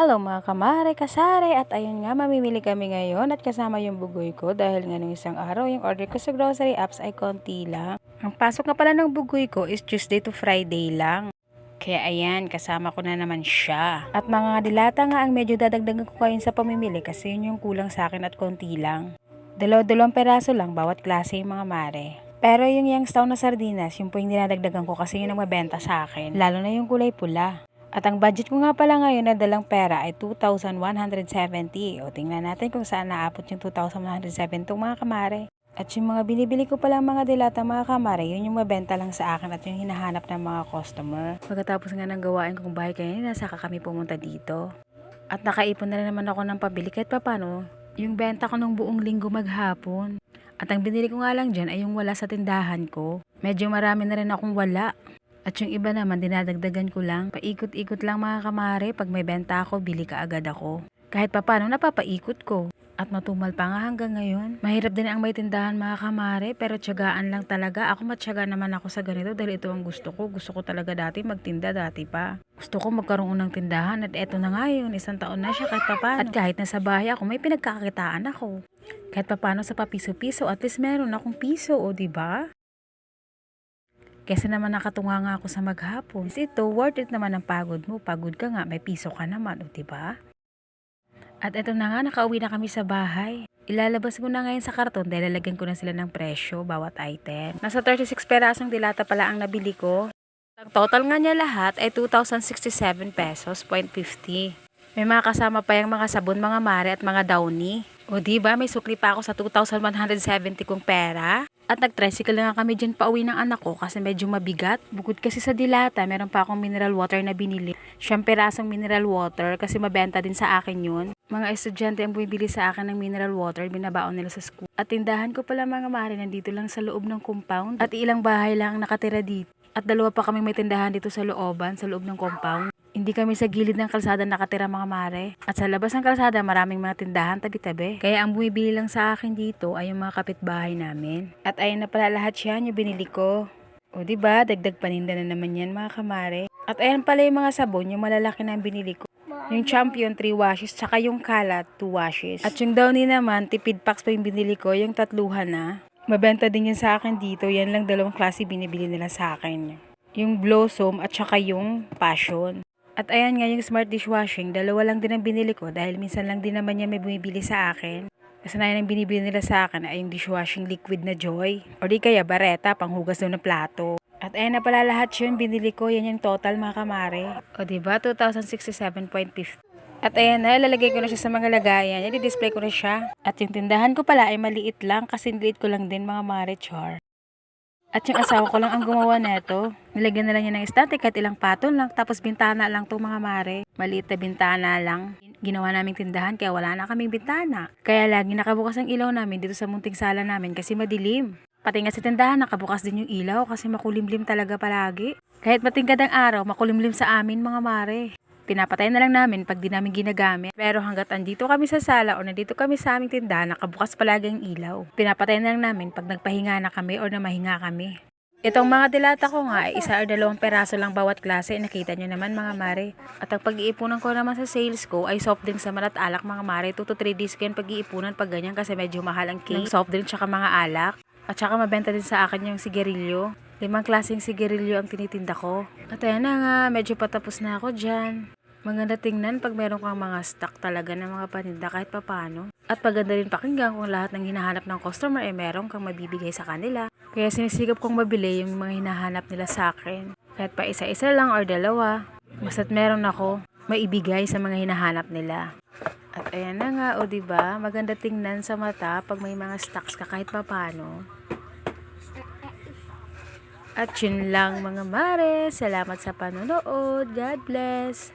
Hello mga kamare, kasare, at ayun nga, mamimili kami ngayon at kasama yung bugoy ko dahil nga nung isang araw yung order ko sa grocery apps ay konti lang. Ang pasok nga pala ng bugoy ko is Tuesday to Friday lang. Kaya ayan, kasama ko na naman siya. At mga dilata nga ang medyo dadagdagan ko ngayon sa pamimili kasi yun yung kulang sa akin at konti lang. Dalawang peraso lang bawat klase yung mga mare. Pero yung Youngstown na sardinas, yung po yung dinadagdagan ko kasi yun ang mabenta sa akin. Lalo na yung kulay pula. At ang budget ko nga pala ngayon na dalang pera ay 2,170. O tingnan natin kung saan naabot yung 2,170 mga kamare. At yung mga binibili ko palang mga dilata mga kamare, yun yung mabenta lang sa akin at yung hinahanap ng mga customer. Pagkatapos nga ng gawain kong bahay kanina, saka kami pumunta dito. At nakaipon na rin naman ako ng pabili kahit papano, yung benta ko nung buong linggo maghapon. At ang binili ko nga lang dyan ay yung wala sa tindahan ko. Medyo marami na rin akong wala. At yung iba naman, dinadagdagan ko lang. Paikot-ikot lang mga kamare. Pag may benta ako, bili ka agad ako. Kahit pa paano, napapaikot ko. At matumal pa nga hanggang ngayon. Mahirap din ang may tindahan mga kamare, pero tiyagaan lang talaga. Ako matyaga naman ako sa ganito dahil ito ang gusto ko. Gusto ko talaga dati magtinda dati pa. Gusto ko magkaroon ng tindahan at eto na nga yun. 1 taon na siya kahit pa paano. At kahit nasa bahay ako, may pinagkakakitaan ako. Kahit pa paano sa papiso-piso, at least meron akong piso, o diba? Kasi naman nakatunga nga ako sa maghapon. Ito, worth it naman ang pagod mo. Pagod ka nga, may piso ka naman, o diba? At eto na nga, nakauwi na kami sa bahay. Ilalabas ko na ngayon sa karton dahil lalagyan ko na sila ng presyo, bawat item. Nasa 36 perasong dilata pala ang nabili ko. Ang total nga niya lahat ay 2,067 pesos, 0.50. May mga kasama pa yung mga sabon, mga mare at mga downy. O diba, may sukli pa ako sa 2,170 kong pera. At nag-tricycle na nga kami dyan pauwi ng anak ko kasi medyo mabigat. Bukod kasi sa dilata, meron pa akong mineral water na binili. 10 perasong mineral water kasi mabenta din sa akin yun. Mga estudyante ang bumibili sa akin ng mineral water, binabaon nila sa school. At tindahan ko pala mga mare, nandito lang sa loob ng compound. At ilang bahay lang nakatira dito. At dalawa pa kaming may tindahan dito sa looban, sa loob ng compound. Hindi kami sa gilid ng kalsada nakatira mga mare. At sa labas ng kalsada maraming mga tindahan tabi-tabi. Kaya ang bumibili lang sa akin dito ay yung mga kapitbahay namin. At ayun na pala lahat yan yung binili ko. O diba, dagdag paninda na naman yan mga kamare. At ayan pala yung mga sabon, yung malalaki na binili ko. Yung Champion 3 washes, tsaka yung Kalat 2 washes. At yung Downy naman, tipid packs pa yung binili ko, yung 3 na. Mabenta din yan sa akin dito, yan lang 2 klase binibili nila sa akin. Yung Blossom at tsaka yung Passion. At ayan nga yung Smart Dishwashing, 2 lang din ang binili ko dahil minsan lang din naman yan may bumibili sa akin. Kasanayan ang binibili nila sa akin ay yung dishwashing liquid na Joy. O di kaya Bareta, panghugas daw ng plato. At ayan na pala lahat yun, binili ko, yan yung total mga kamare. O diba, 2,067.50. At ayan na, lalagay ko na siya sa mga lagayan, i-display ko na siya. At yung tindahan ko pala ay maliit lang kasi liit ko lang din mga mare, char. At yung asawa ko lang ang gumawa neto. Nilagyan na lang niya ng estante kahit ilang patong lang. Tapos bintana lang itong mga mare. Maliit na bintana lang. Ginawa naming tindahan kaya wala na kaming bintana. Kaya lagi nakabukas ang ilaw namin dito sa munting sala namin kasi madilim. Pati nga sa tindahan nakabukas din yung ilaw kasi makulimlim talaga palagi. Kahit matingkad ang araw, makulimlim sa amin mga mare. Pinapatay na lang namin pag di namin ginagamit. Pero hanggat andito kami sa sala o nandito kami sa aming tindahan, nakabukas palagi ang ilaw. Pinapatay na lang namin pag nagpahinga na kami o namahinga kami. Itong mga dilata ko nga ay 1 o 2 peraso lang bawat klase. Nakita nyo naman mga mare. At ang pag-iipunan ko naman sa sales ko ay soft drinks naman at alak mga mare. 2 to 3 days ko yan pag-iipunan pag ganyan kasi medyo mahal ang cake. Soft drinks tsaka mga alak. At saka mabenta din sa akin yung sigarilyo. 5 klaseng sigarilyo ang tinitinda ko. At ayan na nga, medyo patapos na ako dyan. Maganda tingnan pag meron kang mga stock talaga ng mga paninda kahit papano. At paganda rin pakinggan kung lahat ng hinahanap ng customer ay meron kang mabibigay sa kanila. Kaya sinisigap kong mabili yung mga hinahanap nila sa akin. Kahit pa isa-isa lang or 2. Basta't meron ako maibigay sa mga hinahanap nila. At ayan na nga, o diba, maganda tingnan sa mata pag may mga stocks ka kahit papano. At yun lang mga mare. Salamat sa panonood. God bless.